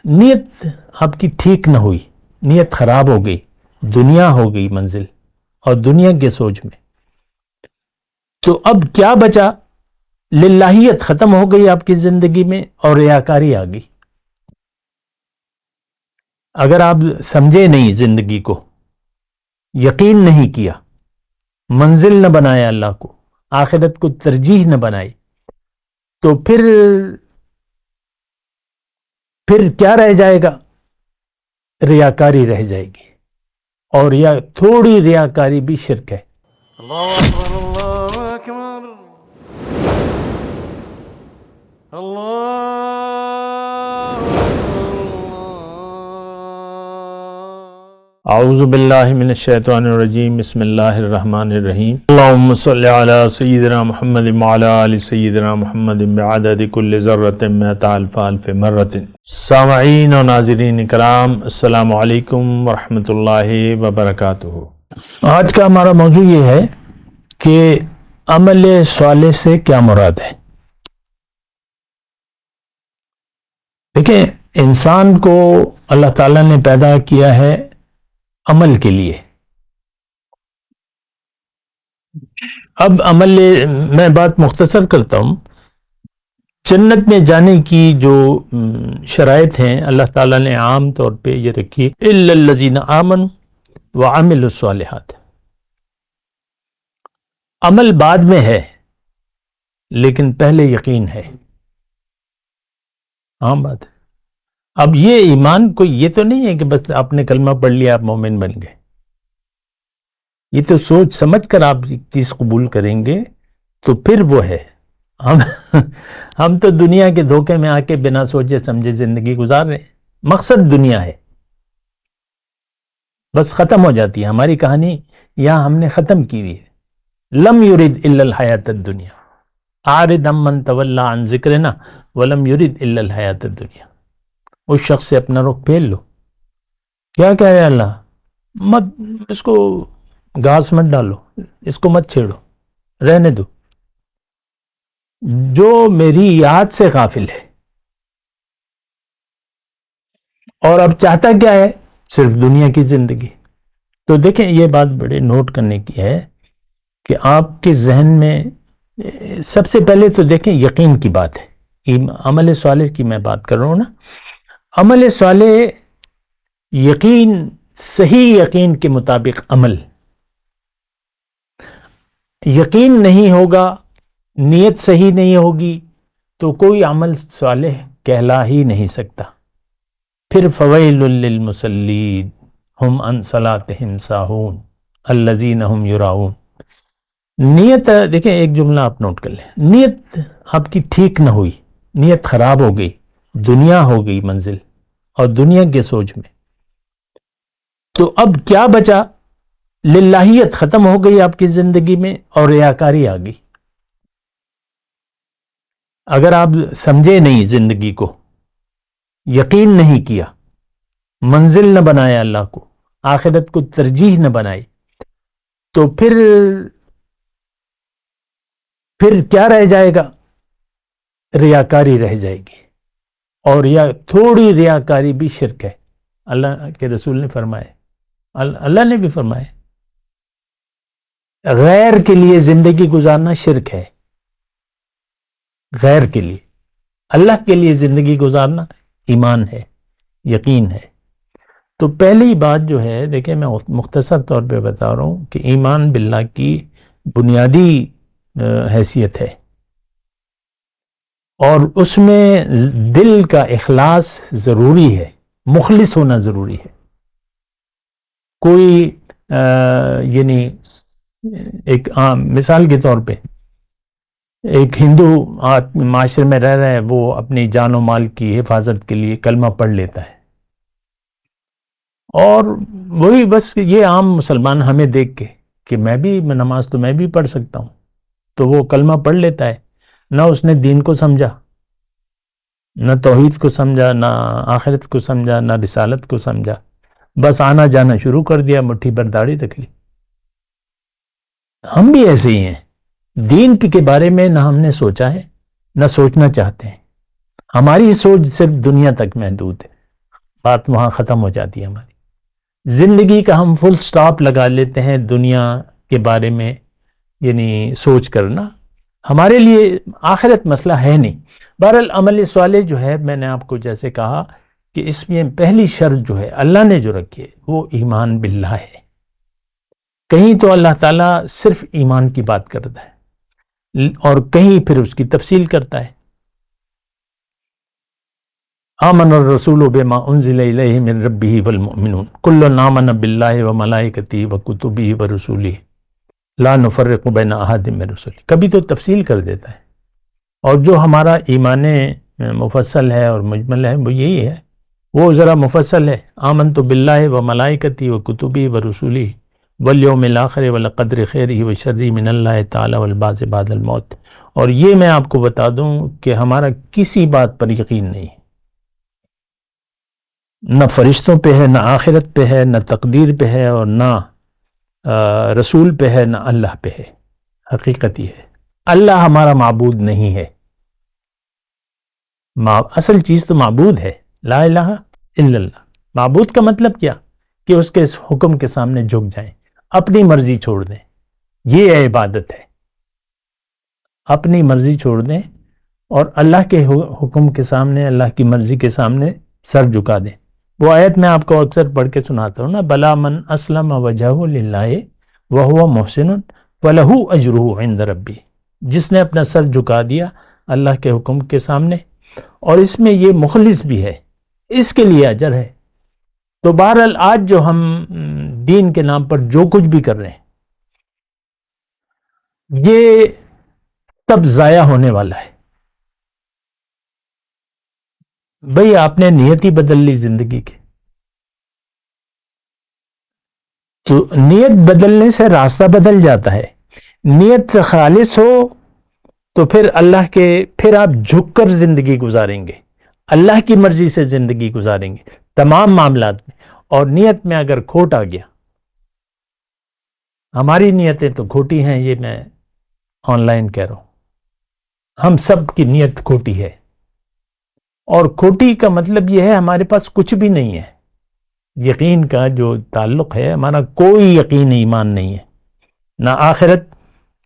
نیت آپ کی ٹھیک نہ ہوئی، نیت خراب ہو گئی، دنیا ہو گئی منزل اور دنیا کے سوچ میں، تو اب کیا بچا؟ للہیت ختم ہو گئی آپ کی زندگی میں اور ریاکاری آ گئی۔ اگر آپ سمجھے نہیں زندگی کو، یقین نہیں کیا، منزل نہ بنایا اللہ کو، آخرت کو ترجیح نہ بنائی، تو پھر کیا رہ جائے گا؟ ریاکاری رہ جائے گی، اور یا تھوڑی ریاکاری بھی شرک ہے۔ اللہ اکبر اللہ اکبر اللہ اعوذ باللہ من الشیطان الرجیم، بسم اللہ الرحمن الرحیم۔ اللہم صلی علی سیدنا محمد وعلی آل سیدنا محمد بعدد کل ذرۃ مئۃ الف الف مرۃ۔ سامعین و ناظرین کرام، السلام علیکم ورحمۃ اللہ وبرکاتہ۔ آج کا ہمارا موضوع یہ ہے کہ عمل صالح سے کیا مراد ہے۔ دیکھیں، انسان کو اللہ تعالیٰ نے پیدا کیا ہے عمل کے لیے۔ اب عمل، میں بات مختصر کرتا ہوں، جنت میں جانے کی جو شرائط ہیں اللہ تعالیٰ نے عام طور پہ یہ رکھی، الا الذین آمنوا وعملوا الصالحات۔ عمل بعد میں ہے لیکن پہلے یقین ہے، عام بات ہے۔ اب یہ ایمان کوئی یہ تو نہیں ہے کہ بس آپ نے کلمہ پڑھ لیا آپ مومن بن گئے، یہ تو سوچ سمجھ کر آپ ایک چیز قبول کریں گے تو پھر وہ ہے۔ ہم تو دنیا کے دھوکے میں آ کے بنا سوچے سمجھے زندگی گزار رہے ہیں، مقصد دنیا ہے، بس ختم ہو جاتی ہے ہماری کہانی، یہاں ہم نے ختم کی ہوئی ہے۔ لم یرد الا الحیات الدنیا اعرض عمن تولی عن ذکرنا ولم یرد الا الحیات الدنیا۔ اس شخص سے اپنا رخ پھیر لو۔ کیا کہہ رہے اللہ؟ مت اس کو گھاس مت ڈالو، اس کو مت چھیڑو، رہنے دو، جو میری یاد سے غافل ہے۔ اور اب چاہتا کیا ہے؟ صرف دنیا کی زندگی۔ تو دیکھیں، یہ بات بڑے نوٹ کرنے کی ہے کہ آپ کے ذہن میں سب سے پہلے تو دیکھیں یقین کی بات ہے۔ عمل صالح کی میں بات کر رہا ہوں نا، عمل صالح یقین، صحیح یقین کے مطابق عمل۔ یقین نہیں ہوگا، نیت صحیح نہیں ہوگی تو کوئی عمل صالح کہلا ہی نہیں سکتا۔ پھر فویل للمصلین ہم عن صلاتہم ساہون الذین ہم یراؤون۔ نیت، دیکھیں ایک جملہ آپ نوٹ کر لیں، نیت آپ کی ٹھیک نہ ہوئی، نیت خراب ہو گئی، دنیا ہو گئی منزل اور دنیا کے سوچ میں، تو اب کیا بچا؟ للہیت ختم ہو گئی آپ کی زندگی میں اور ریاکاری آ گئی۔ اگر آپ سمجھے نہیں زندگی کو، یقین نہیں کیا، منزل نہ بنایا اللہ کو، آخرت کو ترجیح نہ بنائی، تو پھر کیا رہ جائے گا؟ ریاکاری رہ جائے گی، اور یا تھوڑی ریاکاری بھی شرک ہے۔ اللہ کے رسول نے فرمائے، اللہ نے بھی فرمائے، غیر کے لیے زندگی گزارنا شرک ہے۔ غیر کے لیے، اللہ کے لیے زندگی گزارنا ایمان ہے، یقین ہے۔ تو پہلی بات جو ہے، دیکھیں میں مختصر طور پہ بتا رہا ہوں کہ ایمان باللہ کی بنیادی حیثیت ہے، اور اس میں دل کا اخلاص ضروری ہے، مخلص ہونا ضروری ہے۔ کوئی یعنی ایک عام مثال کے طور پہ ایک ہندو معاشرے میں رہ رہا ہے، وہ اپنی جان و مال کی حفاظت کے لیے کلمہ پڑھ لیتا ہے، اور وہی بس یہ عام مسلمان ہمیں دیکھ کے کہ میں بھی نماز تو میں بھی پڑھ سکتا ہوں، تو وہ کلمہ پڑھ لیتا ہے، نہ اس نے دین کو سمجھا، نہ توحید کو سمجھا، نہ آخرت کو سمجھا، نہ رسالت کو سمجھا، بس آنا جانا شروع کر دیا، مٹھی پر داڑھی رکھ لی۔ ہم بھی ایسے ہی ہیں، دین کے بارے میں نہ ہم نے سوچا ہے نہ سوچنا چاہتے ہیں، ہماری سوچ صرف دنیا تک محدود ہے۔ بات وہاں ختم ہو جاتی ہے ہماری زندگی کا. ہم فل سٹاپ لگا لیتے ہیں دنیا کے بارے میں یعنی سوچ کرنا. ہمارے لیے آخرت مسئلہ ہے نہیں. بہرحال عمل صالح جو ہے میں نے آپ کو جیسے کہا کہ اس میں پہلی شرط جو ہے اللہ نے جو رکھی ہے وہ ایمان باللہ ہے. کہیں تو اللہ تعالیٰ صرف ایمان کی بات کرتا ہے اور کہیں پھر اس کی تفصیل کرتا ہے. آمن الرسول بما انزل الیہ من ربہ والمؤمنون کل آمن باللہ وملائکتہ وکتبہ ورسولہ لا نفرق بین احد من رسلہ. کبھی تو تفصیل کر دیتا ہے. اور جو ہمارا ایمان مفصل ہے اور مجمل ہے وہ یہی ہے, وہ ذرا مفصل ہے. آمنت باللہ وملائکتہ وکتبہ ورسولہ والیوم الآخر والقدر خیرہ وشرہ من اللہ تعالی والبعث بعد الموت. اور یہ میں آپ کو بتا دوں کہ ہمارا کسی بات پر یقین نہیں, نہ فرشتوں پہ ہے, نہ آخرت پہ ہے, نہ تقدیر پہ ہے, اور نہ رسول پہ ہے, نہ اللہ پہ ہے. حقیقت یہ ہے اللہ ہمارا معبود نہیں ہے. اصل چیز تو معبود ہے, لا الہ الا اللہ. معبود کا مطلب کیا کہ اس کے اس حکم کے سامنے جھک جائیں, اپنی مرضی چھوڑ دیں. یہ عبادت ہے, اپنی مرضی چھوڑ دیں اور اللہ کے حکم کے سامنے, اللہ کی مرضی کے سامنے سر جھکا دیں. وہ آیت میں آپ کو اکثر پڑھ کے سناتا ہوں نا, بلا من اسلم وجہہ للہ وہو محسن فلہ اجرہ عند ربی. جس نے اپنا سر جھکا دیا اللہ کے حکم کے سامنے اور اس میں یہ مخلص بھی ہے, اس کے لیے اجر ہے. تو بہرحال آج جو ہم دین کے نام پر جو کچھ بھی کر رہے ہیں یہ سب ضائع ہونے والا ہے. بھئی آپ نے نیت ہی بدل لی زندگی کی, تو نیت بدلنے سے راستہ بدل جاتا ہے. نیت خالص ہو تو پھر اللہ کے, پھر آپ جھک کر زندگی گزاریں گے, اللہ کی مرضی سے زندگی گزاریں گے تمام معاملات میں. اور نیت میں اگر کھوٹ آ گیا, ہماری نیتیں تو کھوٹی ہیں, یہ میں آن لائن کہہ رہا ہوں, ہم سب کی نیت کھوٹی ہے. اور کھوٹی کا مطلب یہ ہے ہمارے پاس کچھ بھی نہیں ہے. یقین کا جو تعلق ہے, ہمارا کوئی یقین ایمان نہیں ہے, نہ آخرت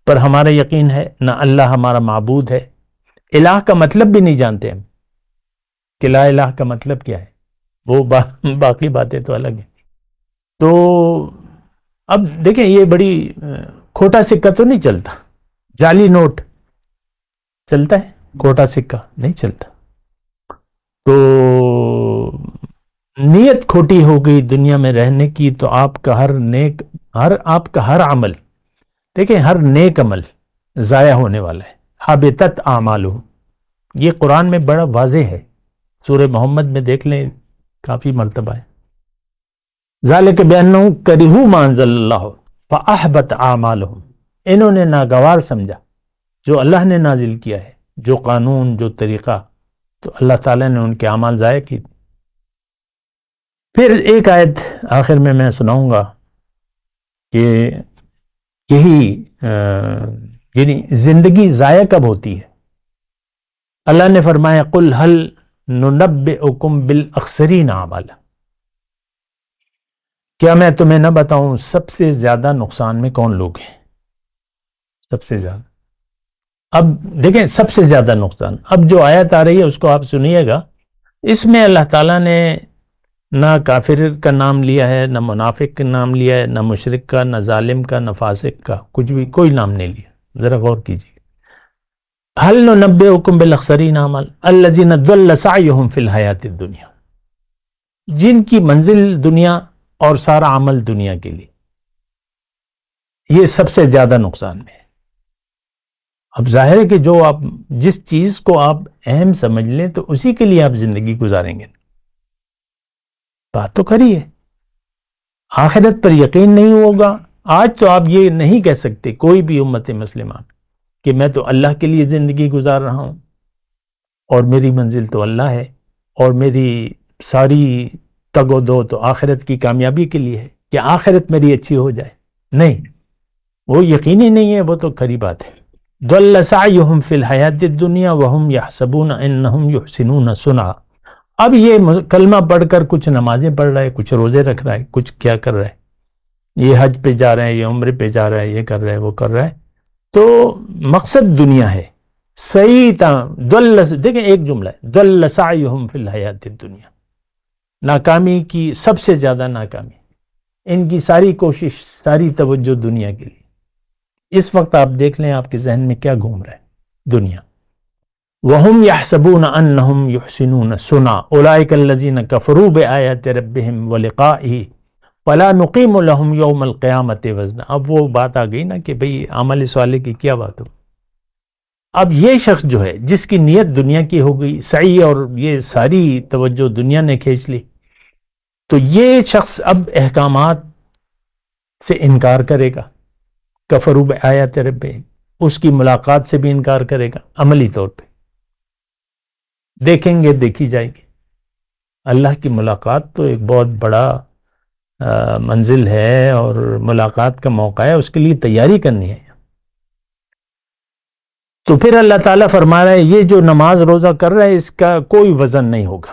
پر ہمارا یقین ہے, نہ اللہ ہمارا معبود ہے. الہ کا مطلب بھی نہیں جانتے ہم کہ لا الہ کا مطلب کیا ہے. وہ باقی باتیں تو الگ ہیں. تو اب دیکھیں یہ بڑی کھوٹا سکہ تو نہیں چلتا, جعلی نوٹ چلتا ہے, کھوٹا سکہ نہیں چلتا. تو نیت کھوٹی ہو گئی دنیا میں رہنے کی تو آپ کا آپ کا ہر عمل, دیکھیں ہر نیک عمل ضائع ہونے والا ہے. حبطت اعمالہم, یہ قرآن میں بڑا واضح ہے, سورہ محمد میں دیکھ لیں کافی مرتبہ ہے. ذالک بانہم کرہوا ما انزل اللہ فاحبط اعمالہم, انہوں نے ناگوار سمجھا جو اللہ نے نازل کیا ہے, جو قانون, جو طریقہ, تو اللہ تعالیٰ نے ان کے اعمال ضائع کی. پھر ایک آیت آخر میں سناؤں گا کہ یہی یعنی زندگی ضائع کب ہوتی ہے. اللہ نے فرمایا قل هل ننبئکم بالاخسرین اعمالا, کیا میں تمہیں نہ بتاؤں سب سے زیادہ نقصان میں کون لوگ ہیں. سب سے زیادہ, اب دیکھیں سب سے زیادہ نقصان, اب جو آیت آ رہی ہے اس کو آپ سنیے گا. اس میں اللہ تعالیٰ نے نہ کافر کا نام لیا ہے, نہ منافق کا نام لیا ہے, نہ مشرک کا, نہ ظالم کا, نہ فاسق کا, کچھ بھی کوئی نام نہیں لیا. ذرا غور کیجیے. هل ننبئکم بالاخسرین اعمالا الذین ضل سعیہم فی الحیاۃ الدنیا, جن کی منزل دنیا اور سارا عمل دنیا کے لیے, یہ سب سے زیادہ نقصان میں ہے. اب ظاہر ہے کہ جو آپ جس چیز کو آپ اہم سمجھ لیں تو اسی کے لیے آپ زندگی گزاریں گے. بات تو کریے, آخرت پر یقین نہیں ہوگا. آج تو آپ یہ نہیں کہہ سکتے کوئی بھی امت مسلمہ کہ میں تو اللہ کے لیے زندگی گزار رہا ہوں اور میری منزل تو اللہ ہے اور میری ساری تگ و دو تو آخرت کی کامیابی کے لیے ہے کہ آخرت میری اچھی ہو جائے. نہیں, وہ یقینی نہیں ہے, وہ تو کھری بات ہے. ضل سعیہم فی الحیاۃ الدنیا وہم یحسبون انہم یحسنون صنعا اب یہ کلمہ پڑھ کر کچھ نمازیں پڑھ رہا ہے، کچھ روزے رکھ رہا ہے، کچھ کیا کر رہا ہے، یہ حج پہ جا رہے ہیں، یہ عمرے پہ جا رہا ہے، یہ کر رہا ہے، وہ کر رہا ہے، تو مقصد دنیا ہے. صحیح دیکھیں ایک جملہ ہے، ضل سعیہم فی الحیات الدنیا، ناکامی کی سب سے زیادہ ناکامی، ان کی ساری کوشش، ساری توجہ دنیا کے لیے. اس وقت آپ دیکھ لیں آپ کے ذہن میں کیا گھوم رہا ہے، دنیا. وَهُمْ يَحْسَبُونَ أَنَّهُمْ يُحْسِنُونَ صُنْعًا أُولَٰئِكَ الَّذِينَ كَفَرُوا بِآيَاتِ رَبِّهِمْ وَلِقَائِهِ فَلَا نُقِيمُ لَهُمْ يَوْمَ الْقِيَامَةِ وَزْنًا. اب وہ بات آ گئی نا کہ بھئی عمل صالح کی کیا بات ہو. اب یہ شخص جو ہے جس کی نیت دنیا کی ہو گئی، سعی اور یہ ساری توجہ دنیا نے کھینچ لی، تو یہ شخص اب احکامات سے انکار کرے گا. کفروا بآیات ربہم، اس کی ملاقات سے بھی انکار کرے گا عملی طور پہ. دیکھیں گے، دیکھی جائے گی. اللہ کی ملاقات تو ایک بہت بڑا منزل ہے اور ملاقات کا موقع ہے، اس کے لیے تیاری کرنی ہے. تو پھر اللہ تعالیٰ فرما رہا ہے یہ جو نماز روزہ کر رہا ہے اس کا کوئی وزن نہیں ہوگا.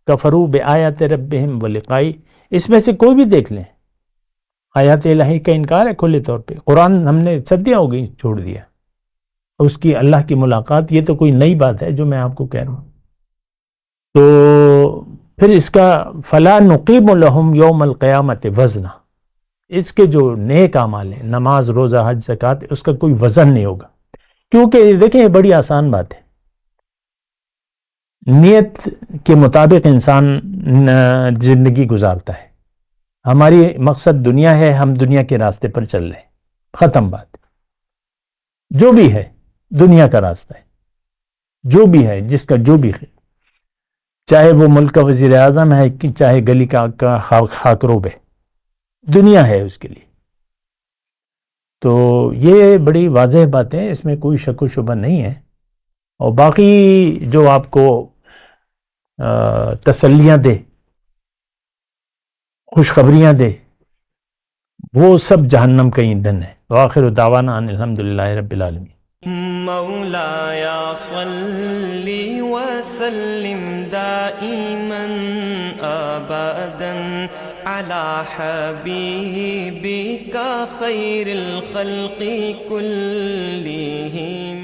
کفروا بآیات ربہم ولقائہ، اس میں سے کوئی بھی دیکھ لیں، آیات الہی کا انکار ہے کھلے طور پہ. قرآن ہم نے صدیاں ہو گئی چھوڑ دیا، اس کی اللہ کی ملاقات یہ تو کوئی نئی بات ہے جو میں آپ کو کہہ رہا ہوں. تو پھر اس کا فلا نقیم لہم یوم القیامت وزنا، اس کے جو نیک اعمال ہیں، نماز روزہ حج زکوٰۃ، اس کا کوئی وزن نہیں ہوگا. کیونکہ دیکھیں یہ بڑی آسان بات ہے، نیت کے مطابق انسان زندگی گزارتا ہے. ہماری مقصد دنیا ہے، ہم دنیا کے راستے پر چل رہے ہیں، ختم بات. جو بھی ہے دنیا کا راستہ ہے، جو بھی ہے جس کا جو بھی ہے، چاہے وہ ملک کا وزیر اعظم ہے چاہے گلی کا خاکروب ہے، دنیا ہے اس کے لیے. تو یہ بڑی واضح باتیں، اس میں کوئی شک و شبہ نہیں ہے. اور باقی جو آپ کو تسلیاں دے، خوشخبریاں دے، وہ سب جہنم کا ایندھن ہے. وآخر دعوانا ان الحمدللہ رب العالمین. مولاي صل وسلم دائما ابدا على حبيبك خير الخلق كلهم.